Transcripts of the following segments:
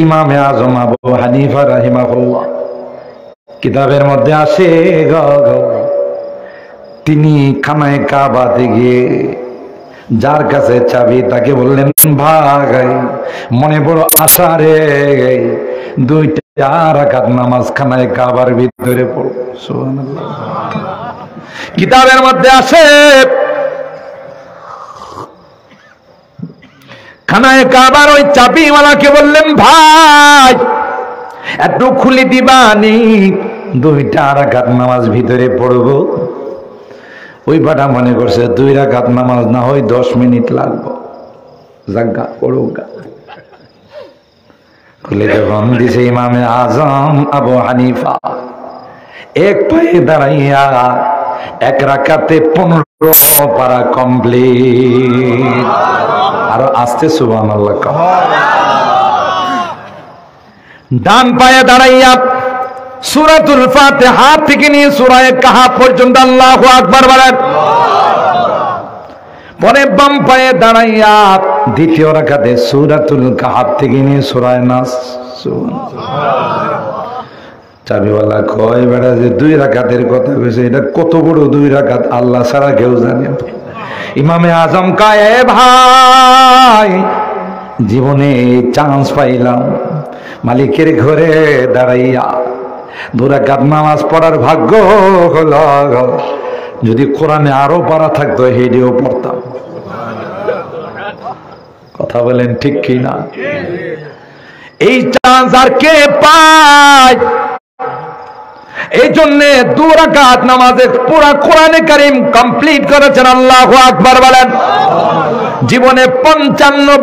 ইমামে আজম আবু হানিফা রাহিমাহুল্লাহ কিতাবের মধ্যে আসে তিনি খানায় কাবাতে গিয়ে যার কাছে চাবি তাকে বললেন, ভাই মনে বড় আশা রে, 2 রাকাত নামাজ খানায় কাবার ভিতরে পড়ব। সুবহানাল্লাহ। কিতাবের মধ্যে আসে খানায় কাবার ওই চাবিওয়ালাকে বললেন, ভাই একটু খুলে দিবানি, 2 রাকাত নামাজ ভিতরে পড়ব। ওই বাটা মনে করছে 2 রাকাত নামাজ না হয় 10 মিনিট লাগবে, জাগা পড়ুগা। খুলে যখন দিছে ইমামে আজম আবু হানিফা এক পায়ে দাঁড়াইয়া 1 রাকাতে 15 পারা কমপ্লিট। আর আস্তে সুবহানাল্লাহ। ডান পায়ে দাঁড়াইয়া সূরাতুল ফাতিহা থেকে নিয়ে সূরা কাহাফ পর্যন্ত আল্লাহু আকবার বলেন। পরে বাম পায়ে দাঁড়াইয়া দ্বিতীয় রাকাতে সূরাতুল কাহাফ থেকে নিয়ে সূরা নাস। চাবিওয়ালা কয়, বেটা যে 2 রাকাতের কথা কইছে, এটা কত বড় 2 রাকাত আল্লাহ ছাড়া কেউ জানে। ইমামে আজম কয়, ভাই জীবনে চান্স পাইলাম, মালিকের ঘরে দাঁড়াইয়া 2 রাকাত নামাজ পড়ার ভাগ্য হলো। যদি কোরআনে আরো পড়া থাকতো হেডিও পড়তাম। কথা বলেন ঠিক কি না? এই চান্স আর কে পায়? এই জন্য 2 রাকাত নামাজে পুরা কোরআনে কারীম কমপ্লিট করেছেন। আল্লাহু আকবার বলেন। জীবনে 55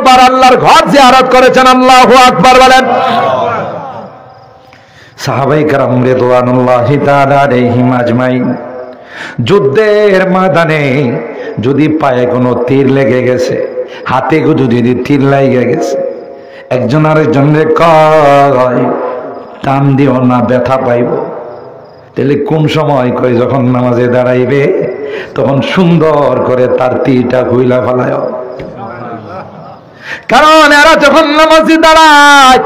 বার আল্লাহর ঘর জিয়ারত করেছেন। আল্লাহু আকবার বলেন। সাহাবায়ে কেরাম রিদওয়ানুল্লাহি তাআলা আলাইহিম আজমাইন যুদ্ধের ময়দানে যদি পায়ে কোনো তীর লেগে গেছে, হাতে যদি তীর লেগে গেছে, একজন আরেকজনের কয় টান দিও না, ব্যথা পাইব। তাহলে কোন সময় কয়, যখন নামাজে দাঁড়াইবে তখন সুন্দর করে তার তীরটা খুইলা ফেলায়। কারণ এরা যখন নামাজে দাঁড়ায়,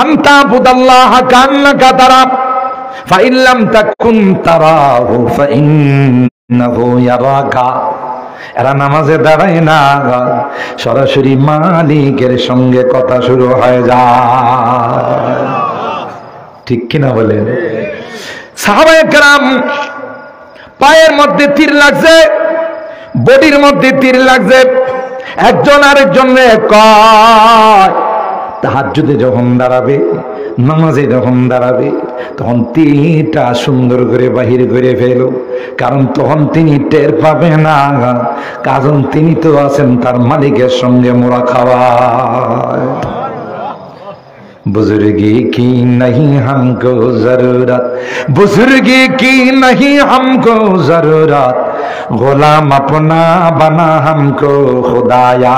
আনতা বুদাল্লাহ কান্নাকা তারা, ফাইন লাম তাকুন তারাহু ফাইন্নাহু ইয়ারাকা। এরা নামাজে দাঁড়ায় না, সরাসরি মালিকের সঙ্গে কথা শুরু হয়ে যায়। ঠিক কিনা বলেন? সাহাবায়ে কেরাম পায়ের মধ্যে তীর লাগছে, বডির মধ্যে তীর লাগছে, একজন আরেকজনের কয় তাহাজ্জুদে যখন দাঁড়াবে, নামাজে যখন দাঁড়াবে, তখন তীরটা সুন্দর করে বাহির করে ফেলো, কারণ তখন তিনি টের পাবে না, কারণ তিনি তো আছেন তার মালিকের সঙ্গে মোরা খাওয়ায়। बुजुर्गी की नहीं हमको जरूरत, बुजुर्गी की नहीं हमको जरूरत, गुलाम अपना बना हमको खुदाया।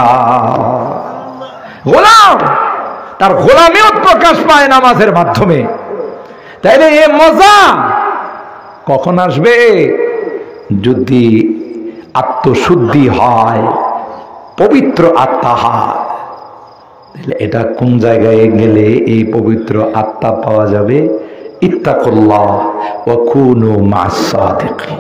গোলাম তার গোলামিও প্রকাশ পায় নামাজের মাধ্যমে। তাইলে এই মজা কখন আসবে? যদি আত্মশুদ্ধি হয়, পবিত্র আত্মা হয়। এটা কোন জায়গায় গেলে এই পবিত্র আত্মা পাওয়া যাবে? ইত্তাকুল্লাহ ওয়া কুনু মা'আস সাদিকিন।